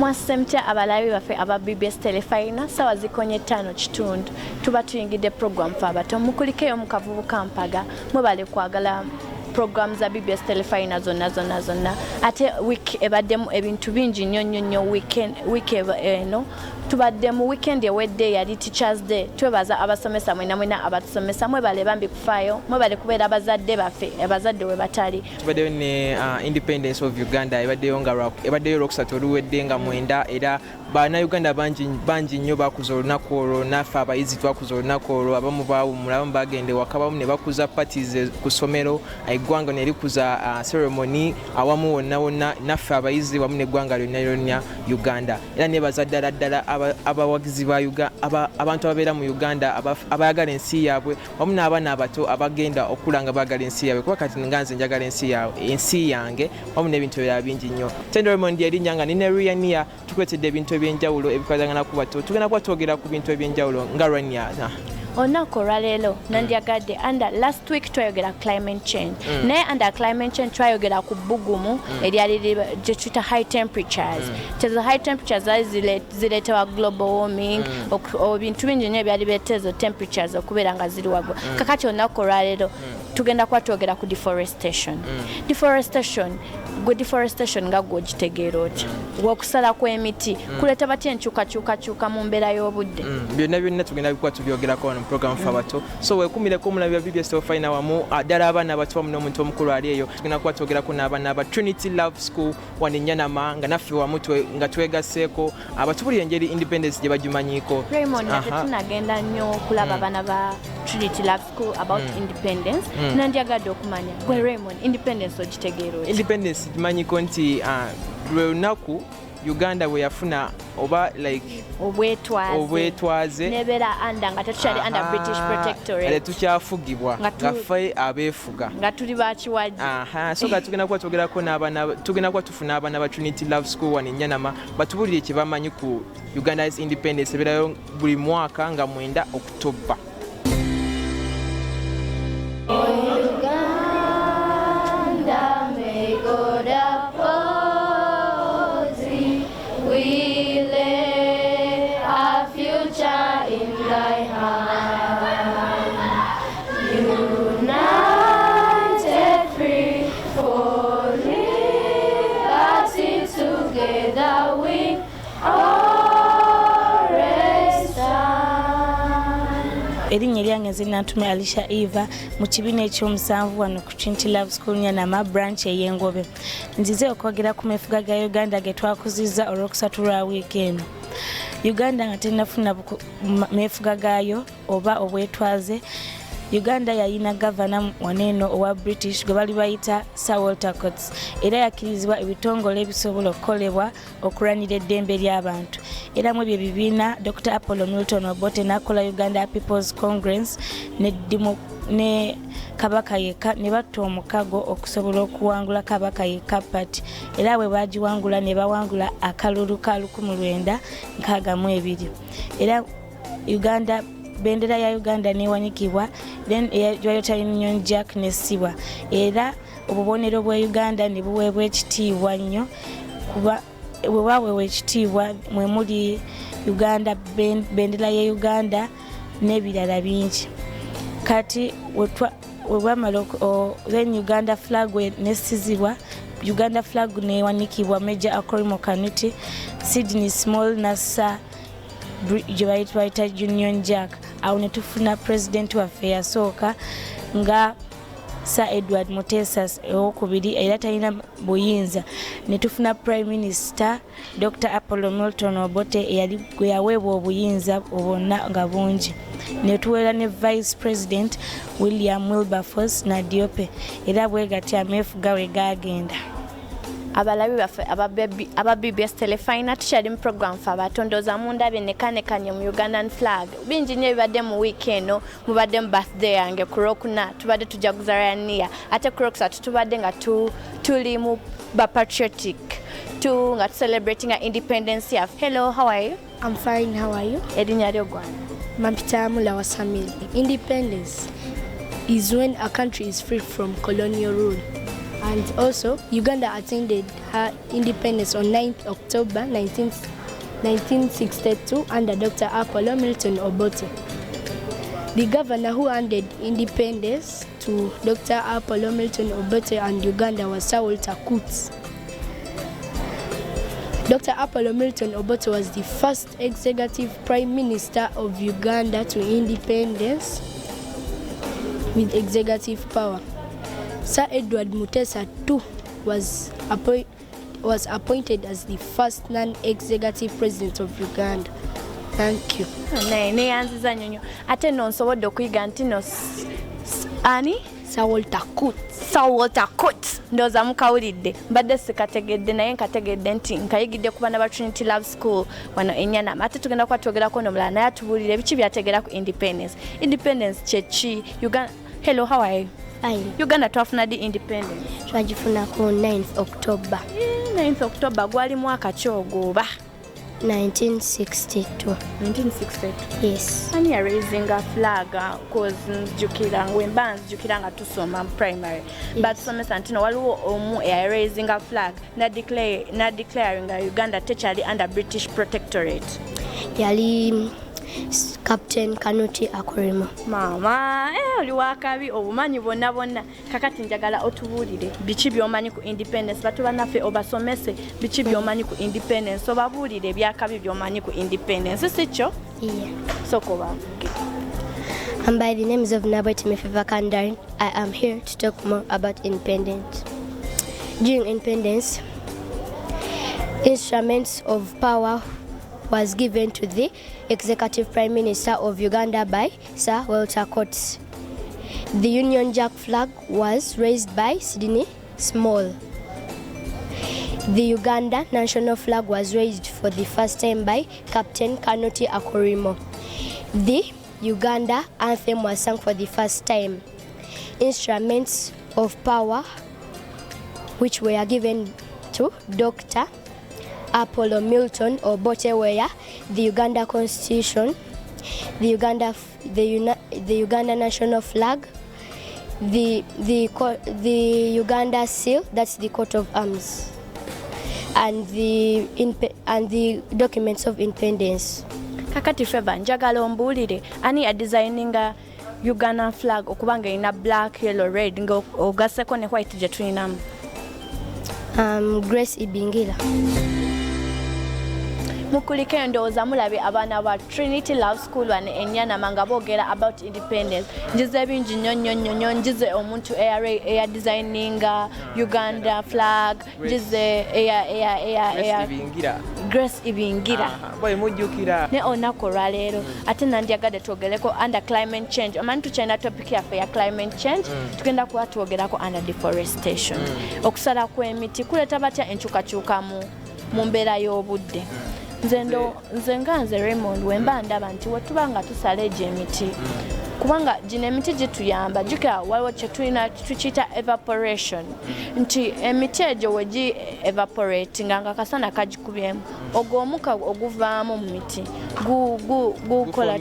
Mwasemtya abalabi baffe aba BBS Terefayina sawa zikonye 5:00 tuba tuyingidde program f'abato mukulikeyo mu kavubu kampaga mwebale kwagala program za BBS Terefayina zonna ate week ebaddemu ebintu bingi nnyo week eno tubadde mu weekend ewedde yali Teachers Day twebaza abasomesa mwena abatusomesa mwebale bambi kufaayo mwebale kubeera abazadde baffe abazadde we batali tubaddeyo ne Independence of Uganda ebaddeyo Rokusatu oluwedde nga mwenda era Bannayuganda bangi nnyo bakuza olunaku olwo naffe abayizi twakuza olunaku olwo abamu baawumula abamu bagende waka abamu ne bakuza parties ku ssomero eggwanga ne likuza ceremony awamu wonna naffe abayizi wamu n'eggwanga lyonna Uganda era nebaza ddala abawagizi ba abantu ababeera mu Uganda abayagala ensi yaabwe wamu n'abaana abato abagenda okula nga baagala ensi yaabwe kuba kati nga nze njagala ensi yange wamu n'ebintu ebirala bingi nnyo Raymond erinnya nga nina Ruyania tukwetedde ebintu ebyenjawulo ebikwatagana ku bato tugenda kuba twogera ku bintu ebyenjawulo nga Rania olunaku olwaleero nandyagadde under last week twayogera climate change naye under climate change twayogera ku bbugumu eryali gye tuyita high temperatures tezo high temperatures zaali zireetewa global warming bintu bingi nnyo ebyali bireeta ezo temperatures okubeera nga ziri waggulu kakati olunaku olwaleero tugenda kuba twogera ku deforestation deforestation nga gw'ogitegeera otya okusala kw'emiti kuleeta batya enkyukakyuka mu mbeera y'obudde byonna tugenda kuba tubyogerako wano mu program f'abato so weekumireko omulabi wa BBS Terefayina wamu ddala abaana abato wamu n'omuntu omukulu ali eyo tugenda kuba twogerako n'abaana aba Trinity Love School wano Enyanama nga naffe wamu nga twegasseeko abatubulira engeri independence gye bagimanyiiko Raymond tetunagenda nnyo okulaba abaana ba Trinity Love School about independence nandyagadde okumanya gwe Raymond independence ogitegeera otya independence gimanyiko nti lwe lunaku Uganda bwe yafuna oba like obwetwaze nebeera anda nga tetukyali under British protectorate tukyafugibwa nga ffe abeefuga nga tuli bakiwajja so nga tugenda kuba twogerako tugenda kuba tufuna abaana ba Trinity Love School wano Enyanama batubulire kye bamanyi ku Uganda's independence ebeerayo buli mwaka nga 9 October. Erinnya lyange nze Nantume Alisha Eva mu kibiina ekyomusanvu wano ku Trinity Love School Nyanama branch ey'Engobe. Nzize okwogera ku meefuga ga Uganda ge twakuzizza olw'okusatu lwa wiikendi. Uganda nga tennafuna meefuga gaayo oba obwetwaze. Uganda yalina gavana waneeno owa British gwe bali bayita Sir Walter Coates era yakkirizibwa ebitongole ebisobola okukolebwa okulwanira eddembe ly'abantu era mu ebyo ebibiina Dr. Apollo Milton Obote n'akola Uganda People's Congress ne Kabaka yekka ne batta omukago okusobola okuwangula Kabaka yekka party era bwe bagiwangula ne bawangula akalulu ka 1962 era Uganda bendera ya Uganda newanyikibwa then Toyota Union Jack nesibwa era obubonero bwa Uganda ne buweebwa ekitiibwa nnyo kuba bwebaweebwa ekitiibwa mwe muli Uganda bendera ya Uganda n'ebirala bingi kati webamala then Uganda flag nesizibwa Uganda flag newanikibwa Major Akorimo Kanuti Sydney Small nasa gye bayita Union Jack awo ne tufuna president waffe yasooka nga Sir Edward Mutesa owokubiri era talina buyinza ne tufuna Prime Minister Dr. Apollo Milton Obote gwe yaweebwa obuyinza obwonna nga bungi ne tuweera ne Vice President William Wilberforce na Diope era bwe gati ameefuga we gaagenda. Abalabi baffe aba BBS Terefayina tukyali mu program f'abato ndowooza mundabye nekanekanye mu Ugandan flag bingi nnyo ebibadde mu wiiki eno mubadde mu birthday yange ku Lwokuna tubadde tujaguza Rania ate ku Lwokusatu tubadde nga tuli mu patriotic nga celebrating our independence yaffe. Hello, how are you? I'm fine, how are you? Erinnya lyo gwana? Mampita Mulawa Samil. Independence is when a country is free from colonial rule. And also, Uganda attained her independence on 9th October 1962 under Dr. Apollo Milton Obote. The governor who handed independence to Dr. Apollo Milton Obote and Uganda was Sir Walter Coates. Dr. Apollo Milton Obote was the first executive prime minister of Uganda to independence with executive power. Sir Edward Mutesa too was appointed as the first non-executive president of Uganda. Thank you. Neyanziza nyonyo. Ate nonsobodde okuyiga nti no ani? Sir Walter Coates. Sir Walter Coates. Ndoza mukawulidde. Mbadde sikategedde naye nkategedde nti nkayigidde ku baana ba Trinity Love School wano Enyanama. Ate tugenda kwatwogerako n'omulala naye atubuulire biki byategera ku independence. Independence kyeki? Uganda. Hello, how are you? Fine. Uganda twafuna di independence. Twagifuna ku 9th October. 9th October gwali mwaka ki ogwo? 1962. 1962. Yes. Ani ya raising a flag cause njukira wemba njukira nga tusoma primary. Yes. But some santino waliwo omu ya raising a flag na declaring Uganda technically under British protectorate. Yali Captain Kanuti Akorimo. Mama, oli wakabi obumanyi bonna kakati njagala otubuulire biki byomanyi ku independence batu banaffe obasomese biki byomanyi ku independence obabuulire byakabi byomanyi ku independence sikyo? Yeah. Soko bavuge. By the names of Nabet Mefeva Kandarin, I am here to talk more about independence. During independence, instruments of power was given to the Executive Prime Minister of Uganda by Sir Walter Coates. The Union Jack flag was raised by Sydney Small. The Uganda national flag was raised for the first time by Captain Kanuti Akorimo. The Uganda anthem was sung for the first time. Instruments of power which were given to Dr. Apollo Milton Obote were the Uganda Constitution, the Uganda national flag, the Uganda seal, that's the coat of arms, and the documents of independence. Kakati Feva njagala ombuulire ani ya designinga Uganda flag okubanga ina black, yellow, red nga ogaseko ne white gye tulinamu? Grace Ibingira. Mukulike ndowooza mulabe abaana ba Trinity Love School wano Enyanama nga boogera about independence. Njize bingi nnyo njize omuntu eya designinga Uganda flag, njize Grace Ibingira. Boy mujjukira. Ne onako lwaleero ate nandyagadde twogereko under climate change. Omanyi tukyalina topic yaffe ya climate change, tugenda kuba twogerako under deforestation. Okusala kw'emiti kuleeta batya enkyukakyuka mu mbeera y'obudde. Nze Raymond wemba ndaba nti wetuba nga tusala egyo emiti kubanga gino emiti gituyamba jukira waliwo kye tulina tukiyita evaporation nti emiti egyo wegi evaporate nga akasana kagikubyemu ogwo omukka oguvaamu mu miti gukola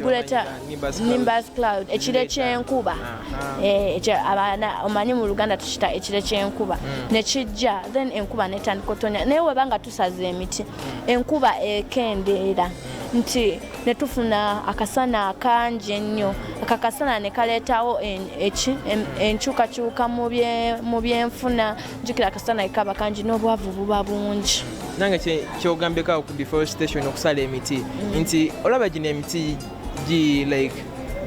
guleeta nimbus cloud ekire ky'enkuba abaana omanyi mu Luganda tukiyita ekire ky'enkuba ne kijja then enkuba netandika otonya naye webanga tusaze emiti enkuba ekendeera nti netufuna akasana akangi ennyo akakasana ne kaleetawo enkyukakyuka mu byenfuna njukira akasana ekaba kangi n'obwavu buba bungi. Nange kyogambeko ku deforestation okusala emiti nti olaba gino emiti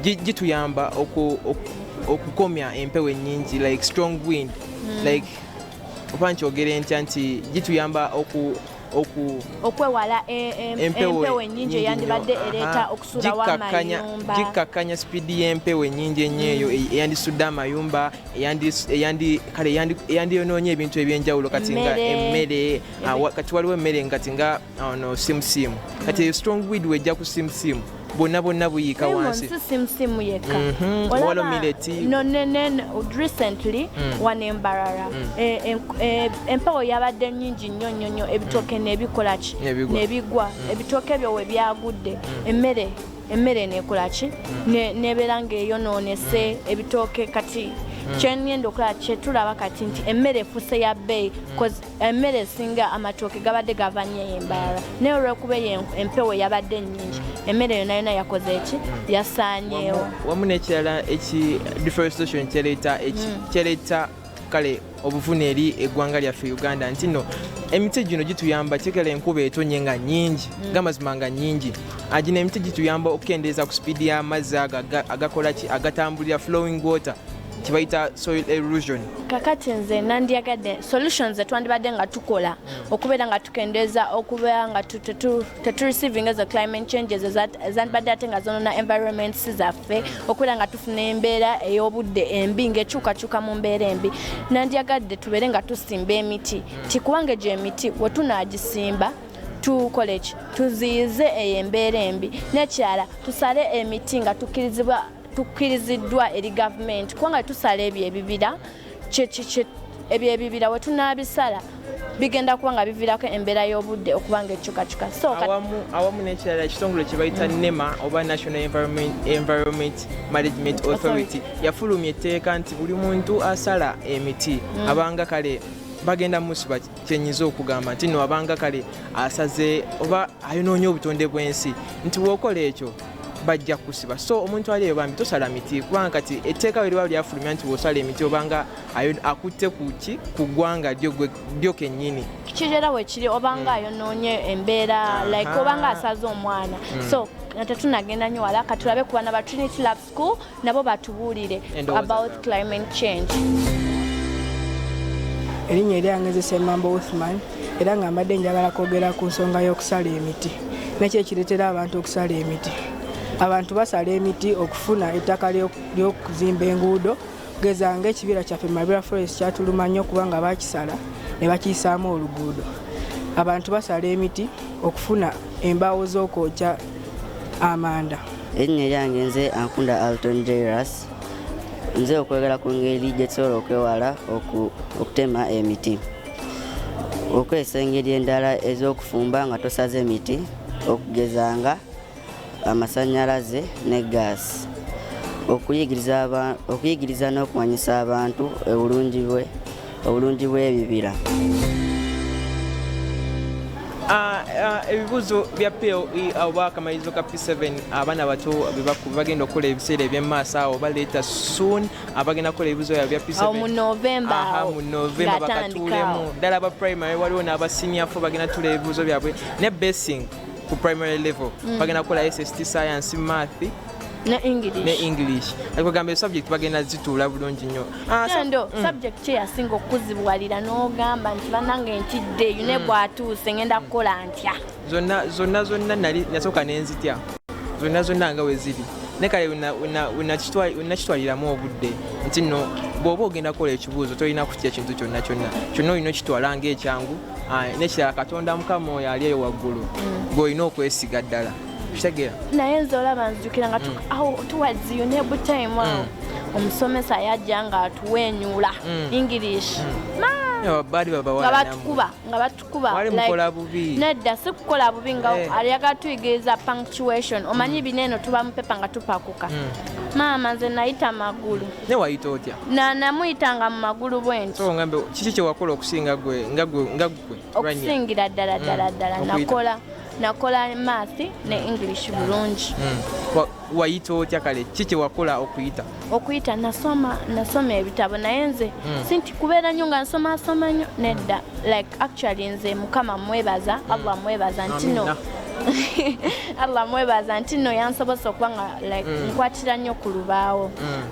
gituyamba okukomya empewo ennyingi like strong wind like oba nkyogere ntya nti gituyamba okwewala empewo ennyingi eyandibadde ereeta okusula w'amayumba gikkakkanya sipiidi y'empewo ennyingi ennyo eyo eyandisudde amayumba eyandiyonoonya ebintu ebyenjawulo kati nga emmere kati waliwo emmere kati nga simusimu kati eyo strong weed wejja ku simusimu bonna buyiika wansi simusimu yekka waliwo mileti recently wanembarara empewo yabadde nnyingi nnyo ebitooke nebikola ki nebigwa ebitooke ebyo we byagudde emmere nekola ki nebeera ng'eyonoonese ebitooke kati kyengenda okulaba kyetulaba kati nti emmere efuuse ya bbeeyi emmere esinga amatooke gabadde gava nnyo embalala naye olw'okuba empewo yabadde nnyingi emmere yonna yonna yakoze eki yasaanyeewo wamu n'ekirala deforestation kyaleeta kale obuvune eri eggwanga lyaffe Uganda nti nno emiti gino gituyamba kikala enkuba etonye nga nnyingi ng'amazima nga nnyingi gino emiti gituyamba okukendeeza ku speedi y'amazzi agakola ki agatambulira flowing water kibayita soil erosion. Kakati nze nandyagadde solutions twandibadde nga tukola okubeera nga tukendeeza okubeera nga tetureceiving ezo climate changes ezandibadde ate nga zonona environments zaffe okubeera nga tufuna embeera ey'obudde embi ng'ekyukakyuka mu mbeera embi nandyagadde tubeere nga tusimba emiti tikubanga egyo emiti we tunaagisimba tukole ki tuziyize eyo embeera embi n'ekirala tusale emiti nga tukkiriziddwa eri gavumenti kubanga tusala ebyo ebibira we tunaabisala bigenda kuba nga biviirako embeera y'obudde okuba nga ekyukakyuka awamu n'ekirala ekitongole kye bayita NEMA oba National Environment Management Authority yafulumya etteeka nti buli muntu asala emiti abanga kale bagenda musiba kyenyiza okugamba nti no abanga kale asaze oba ayonoonya obutonde bw'ensi nti wookola ekyo bajja kusiba so omuntu aliyo bambi tosala miti kubanga kati etteeka we liba lyafulumya nti wosala emiti obanga akutte ku ggwanga lyo kennyini kikirera wekiri obanga ayonoonye embeera like obanga asaze omwana so tetunagenda nnyo wala katulabe ku baana ba Trinity Love School nabo batubuulire about climate change. Erinnya eryange nze Ssemamba Uthman era nga mbadde njagala kwogera ku nsonga y'okusala emiti nakyo ekireetera abantu okusala emiti. Abantu basala emiti okufuna ettaka ly'okuzimba enguudo kugeza ng'ekibira kyaffe Maribira Forest kyatuluma nnyo kubanga bakisala ne bakiyisaamu oluguudo. Abantu basala emiti okufuna embaawo z'okwokya amanda. Erinnya eryange nze Ankunda Alton Jairus nze okwegala ku ngeri gye tusobola okwewala okutema emiti okwesa engeri endala ez'okufumba nga tosaze emiti okugezanga amasannyalaze ne gaasi okuyigiriza n'okumanyisa abantu obulungi bw'ebibira. Ebibuuzo bya POE oba akamalirizo ka P7 abaana bato bagenda okukola ebiseera eby'emmaaso awo baleeta soon abagenda kukola ebibuuzo bya P7 mu November bakatuulemu ddala aba primary waliwo n'aba senior fo bagenda tula ebibuuzo byabwe ne basing ku primary level bagenda kukola SST science math ne English akugamba subject bagenda zituula bulungi nnyo subject yasinga okuzibwalira n'ogamba nti banange ntidde yune bwatuuse ngenda kukola ntya zonna nali nasooka nenzitya zonna nga we ziri ne kale unakitwaliramu obudde nti nno bw'oba ogenda kukola ekibuuzo tolina kutya kintu kyonna olina okitwala ng'ekyangu n'ekirala Katonda Mukama oyo ali eyo waggulu gw'olina okwesiga ddala kitegeera naye nze olaba nzijukira nga towards UNEB time omusomesa yajja nga atuwenyula English nga batukuba nedda si kukola bubi nga alyaga tuyigiriza punctuation omanyi bineeno tuba mupepa nga tupakuka maama nze nayita magulu ne wayita otya namuyitanga mu magulu bwenti kiki kyewakola okusinga gwe okusingira ddala nakola math ne English bulungi. Wayita otya kale kiki wakola okuyita nasoma ebitabo naye nze sinti kubeera nnyo nga nsoma nnyo nedda like actually nze Mukama mwebaza Allah mwebaza ntino Allah mwebaza ntino yansobose okuba nga like nkwatira nnyo ku lubaawo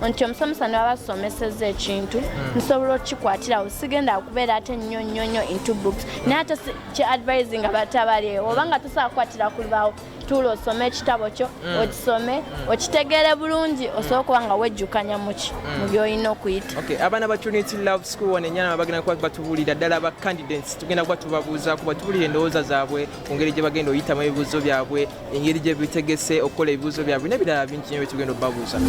nti omusomesa ne babasomeseza ekintu nsobola okikwatirawo sigenda kubeera ate nnyo into books naye ate ki-advising abatabali obanga tosobola kukwatira ku lubaawo tuula osome ekitabo kyo okisome okitegeere bulungi osobola okuba nga wejjukanya mu by'olina okuyita. Abaana ba Trinity Love School wano Enjala bagenda kuba batubuulira ddala aba candidates tugenda kuba tubabuuzaku batubuulire endowooza zaabwe ku ngeri gye bagenda oyitamu ebibuuzo byabwe engeri gye bitegese okukola ebibuuzo byabwe n'ebirala bingi nnyo bye tugenda obbabuuza.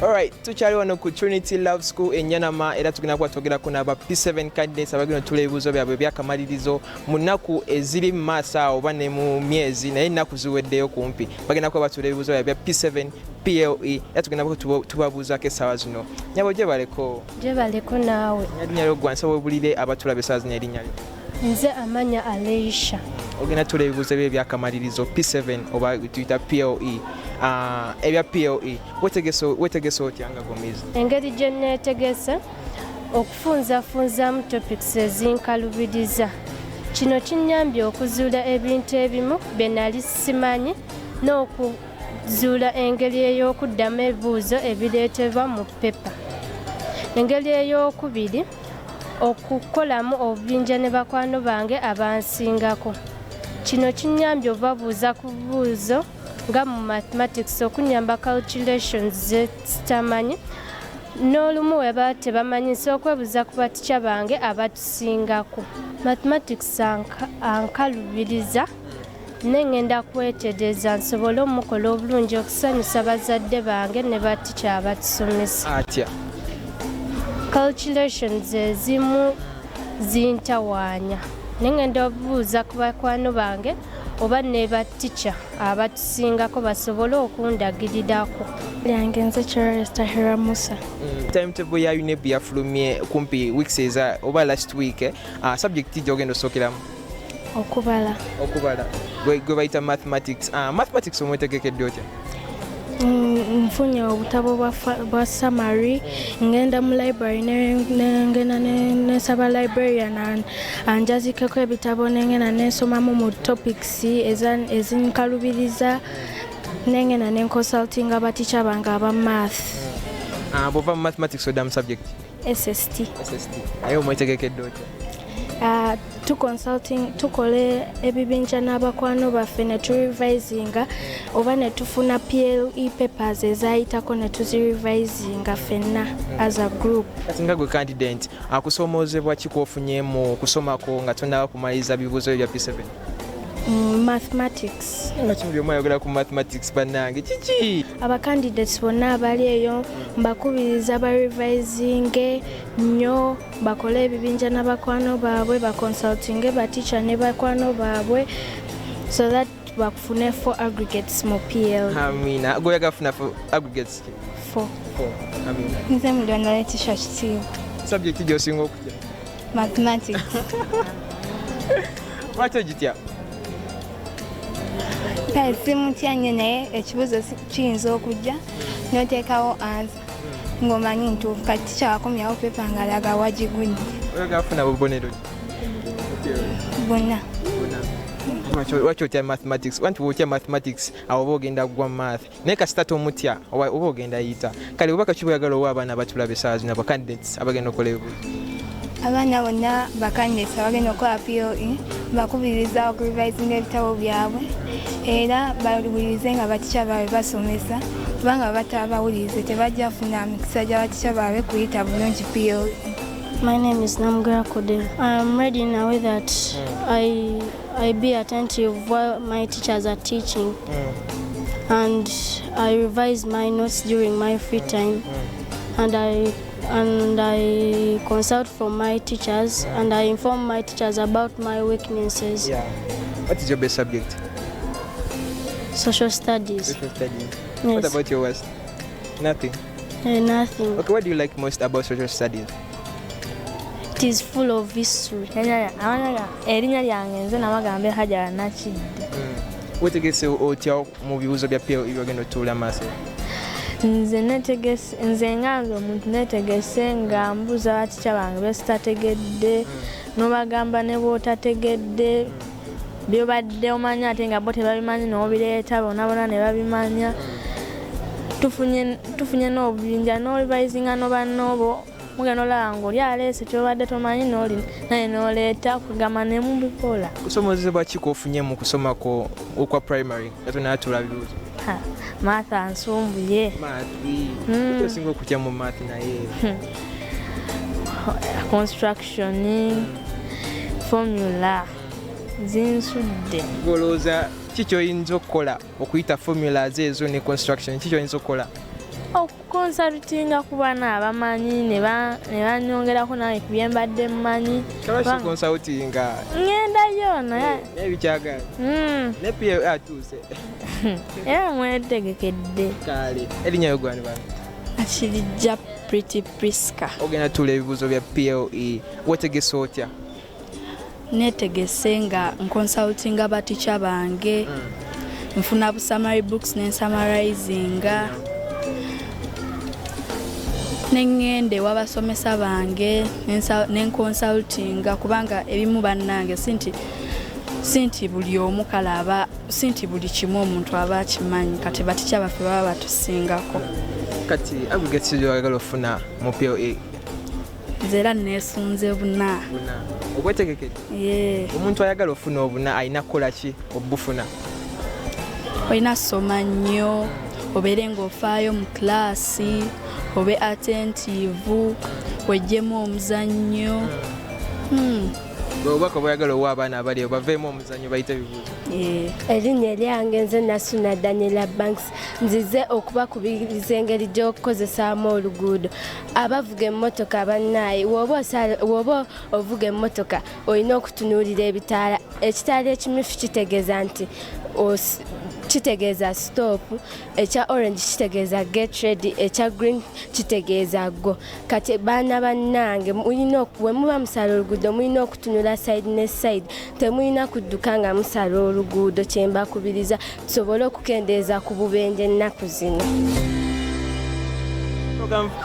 Alright, tukyali wano ku Trinity Love School Enyanama era tugenda kuba twogerako n'aba P7 candidates abagenda otula ebibuuzo byabwe byakamalirizo mu nnaku eziri mu maaso awo oba ne mu myezi naye ennaku ziweddeyo kumpi bagenda kuba batula ebibuuzo byabwe bya P7 PLE era tugenda kuba tubabuuzaako essaawa zino. Nyabo gyebaleko. Gyebaleko naawe. Erinnya lyo ggwe nsaba obulire abatulaba essaawa zino erinnya lyo. Nze amanya Aleisha. Ogenda tula ebibuuzo bye byakamalirizo P7 oba tuyita PLE. Ebya PLE wetegese otya nga Gomiza? Engeri gye neetegese okufunzafunzamu topics ezinkalubiriza. Kino kinnyambye okuzuula ebintu ebimu bye nali simanyi n'okuzuula engeri ey'okuddamu ebibuuzo ebireetebwa mu pepa. Engeri ey'okubiri okukolamu obubinja ne bakwano bange abansingako. Kino kinnyambye obabuuza ku buuzo nga mu mathematics okunyamba calculations zetamanyi n'olumu weba tebamanyi nsobola okwebuuza ku batica bange abatusingako. Mathematics ankalubiriza nengenda kwetegereza nsobole omukola obulungi okusanyusa bazadde bange ne batica abatusomesa. Atya calculations ezimu zintawaanya nengenda obuuza ku bakwano bange oba ne batica abatusingako basobole okundagirirako. Lyange nze Tahira Musa. Timetable ya UNEB yafulumye kumpi weeks eza oba last week subject gyogenda osookeramu okubala gwe bayita mathematics. Mathematics omwetegekedde otya? Nfunye obutabo bwa summary ngenda mu library nengenda nesaba librarian anjazikeko ebitabo nengenda nensomamu mu topics ezinkalubiriza nengenda nenconsulting abatica bange aba math. Bwova mu mathematics odda mu subject? SST. Naye omwetegekedde otya? Tukole ebibinja n'abakwano baffe ne turevisinga oba ne tufuna PLE papers ezayitako ne tuzirevisinga ffenna as a group. Kati nga gwe candidate akusomoozebwa ki kwofunyemu kusomako nga tonnaba kumaliriza bibuuzo bya P7? Mathematics. Nga kimu by'omu ayogera ku mathematics bannange kiki? Abacandidates bonna abali eyo mbakubiriza barevisinge nnyo bakole ebibinja n'abakwano baabwe baconsultinge batica ne bakwano baabwe so that bakufune 4 aggregates mu PL. Amina. Goyaga funa for aggregates? 4. Amina. Nze mulwana letisha kitiibwa. Subject gy'osinga okutya? Mathematics. Lwaki ogitya? Simutya nnyo naye ekibuuzo kiyinza okujja n'oteekawo ansa ng'omanyi ntuufu kati tica wakomyawo pepa ng'alaga wagigudde. Oyaga afuna bubonero ki? Bonna. Lwaki otya mathematics? Wanti bw'otya mathematics awo oba ogenda gwa math naye kasita tomutya oba ogenda yita. Kale obubaka ki bw'oyagala owa abaana abatulaba essaawa zino aba candidates abagenda okukola ebibuuzo? Abaana bonna bacandidates abagenda okukola PLE bakubiriza okurevisinga ebitabo byabwe era bawulirize nga batica baabwe basomesa kubanga batabawulirize tebajja kufuna mikisa gya batica baabwe kuyita bulungi PLE. My name is Namgara Kodel. I'm ready in a way that I be attentive while my teachers are teaching and I revise my notes during my free time and I consult from my teachers and I inform my teachers about my weaknesses. Yeah. What is your best subject? Social studies. Social studies. Yes. What about your worst? Nothing. Nothing. Okay, what do you like most about social studies? It is full of history. Erinnya lyange nze Namagambe Hajara Nakidde. Wetegese otya mu bibuuzo bya PLE byogenda otuula maaso? Nze nganze omuntu neetegese nga mbuuza batica bange besitategedde n'obagamba ne bw'otategedde byobadde omanyi ate nga bo tebabimanyi n'obireeta bonna bonna ne babimanya. Tufunye n'obubinja n'olivayizinga n'obannoobo mugenda olaba ng'oli aleese kyobadde tomanyi naye n'oleeta okugamba ne mubikola. Kusomoozebwa ki kwofunye mu kusomako okwa primary nga tonatula bibuuzo? Math ansumbuye. Math. Osinga okutya mu math naye? Construction, formula, zinsudde. Golooza ki ky'oyinza okukola okuyita formulas ezo ne construction ki ky'oyinza okukola? okukonsultinga ku baana abamanyi ne banyongerako naye ku bye mbadde mmanyi. Kabasi consultinga. Ngendayo naye. Ebikyagala. Ne PLE atuuse. Era mwetegekedde. Kale. Erinnya yogwani bana. Akirijja Pretty Priska. Ogenda tula ebibuuzo bya PLE. Wetegese otya? Netegese nga nconsultinga baticha bange. Nfuna bu summary books ne summarizinga. Nengende wabasomesa bange nenconsultinga kubanga ebimu bannange sinti buli omu kalaba sinti buli kimu omuntu aba akimanyi kati baticha baffe baba batusingako. Kati abugetsi oyagala ofuna mu PLE? Nzera nesunze buna. Obwetegekedde? Omuntu ayagala ofuna obuna alina kukola ki obufuna? Olina soma nnyo, obeere ng'ofaayo mu klaasi, obe attentive, wejjemu omuzannyo. Obubaka bw'oyagala owa abaana abali baveemu omuzannyo bayite bibuuzo. Erinnya lyange nze Nasuna Daniela Banks, nzize okubakubiriza engeri gy'okukozesaamu oluguudo. Abavuga emmotoka bannaaye, w'oba ovuga emmotoka olina okutunuulira ebitaala. Ekitaala ekimyufu kitegeeza nti kitegeeza stop, ekya orange kitegeeza get ready, ekya green kitegeeza go. Kati baana bannange we muba musala oluguudo mulina okutunula side ne side, temulina kudduka nga musala oluguudo. Kyembakubiriza tusobole okukendeeza ku bubenje ennaku zino.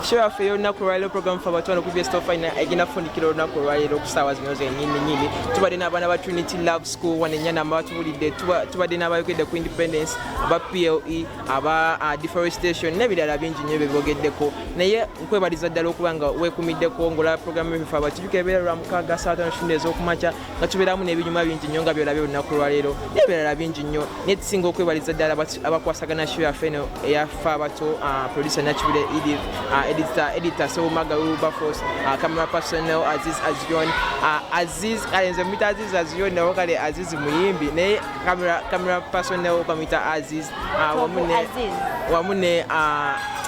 Show yaffe y'olunaku olwaleero program ffe abatwana ku BBS Terefayina egenda kufunikira olunaku olwaleero ku ssaawa zino zennyini. Tubadde n'abaana ba Trinity Love School wano Ennyana batubulidde, tubadde n'abayokedde ku Independence, aba PLE, aba deforestation n'ebirala bingi nnyo bye boogeddeko. Naye nkwebaliza ddala okuba nga weekumiddeko ng'olaba programu yaffe abatujuka ebeera lwa mukaaga saa 5 ez'okumakya nga tubeeramu n'ebinyuma bingi nnyo nga byolabye olunaku olwaleero n'ebirala bingi nnyo. Naye tusinga okwebaliza ddala abakwasagana show yaffe eno eyaffe abato, producer Nakibule Edith, editor so Magaru Bafos, camera personnel Aziz Azion, Aziz Aziz Azion na wakale Aziz Muyimbi ne camera personnel bamita Aziz wamune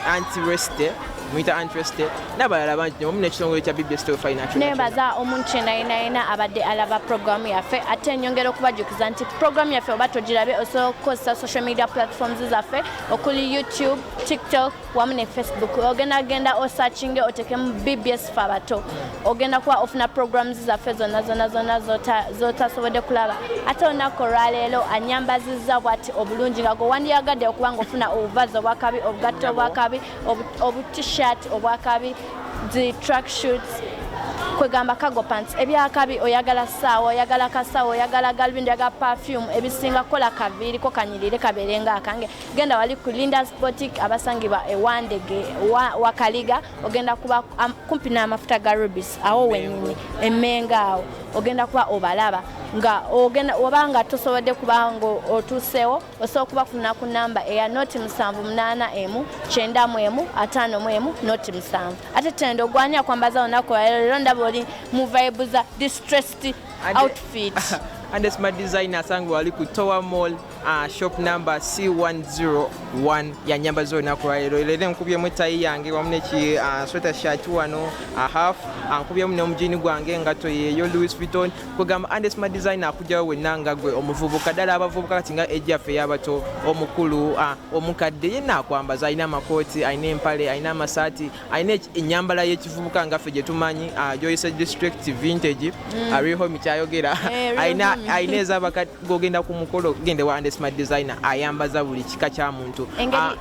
anti-reste mwita anti-reste n'abalala bangi omune ekitongole kya BBS Terefayina. Nebaza omuntu yenayina abadde alaba programu yaffe ate nyongera okubajjukiza nti programu yaffe oba togirabe osobola okukozesa social media platforms zaffe okuli YouTube, TikTok wamu ne Facebook. Ogenda genda osearchinge otekemu BBS ffe abato, ogenda kuba ofuna programs zaffe zonna zotasobodde kulaba. Ate olunaku olwaleero anyambazizza bw'ati obulungi nga gwe wandiyagadde okuba ng'ofuna obuvazi obwakabi, obugatto obwakabi, obutishat obwakabi, the track shoots, kwegamba cargo pants ebyakabi, oyagala ssaawa, oyagala kasaawa, oyagala galbindi, oyagala perfume, ebisinga kola kaviiri ko kanyirire kabeerenga akange. Genda wali ku Linda's Boutique abasangibwa ewandege wakaliga, ogenda kuba kumpi n'amafuta ga Rubis awo wennyini emmenga awo, ogenda kuba obalaba nga ogenda obanga tosobodde kuba ngo otuuseewo osobola kubafuna ku namba eya noti 781 951 noti 7. Ate tendo ogwanya kwambaza onako leero ndaba oli mu vibe za distressed outfit. And the smart designer sangu wali ku Tower Mall, shop number C101 ya nyamba zo na kwa lero nkubye mutayi yange wamune ki sweater shirt wano half nkubye mune omujini gwange ngato yeyo Louis Vuitton kugamba and the smart designer akujja we nanga gwe omuvubuka dala abavubuka kati nga ejjafe yabato omukulu omukadde yena kwambaza ayina makoti, ayina empale, ayina masati, ayina enyambala y'ekivubuka nga ffe gye tumanyi Joyce District Vintage ariho mikyayogera ayineza abakagogenda ku mukolo gende wa smart designer ayambaza buli kika kya muntu,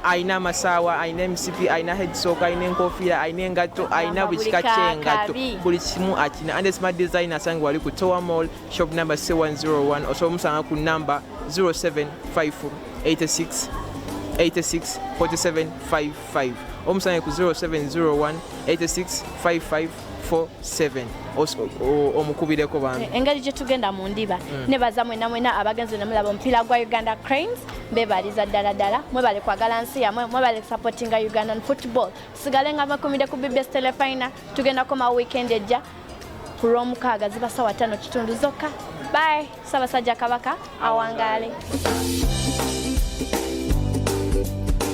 ayina amasaawa, ayina MCP, ayina headsock, ayina enkofiira, ayina engatto, ayina buli kika ky'engatto, buli kimu akina. And smart designer sangu wali ku Tower Mall, shop number C101, osobola musanga ku number 0754 86 4755, omusange ku 0701 86 5547 omukubireko bantu. Engeri gye tugenda mu ndiba nebaza mwena abagenzi nemulaba omupiira gwa Uganda Cranes bebaliza ddala mwebale kwagala nsi yamwe, mwebale supportinga Ugandan football. Sigale nga bakumide ku BBS Terefayina, tugenda koma weekend ejja ku Lwomukaaga ziba ssaawa 5 zokka. Bye. Ssaabasajja Kabaka awangaale.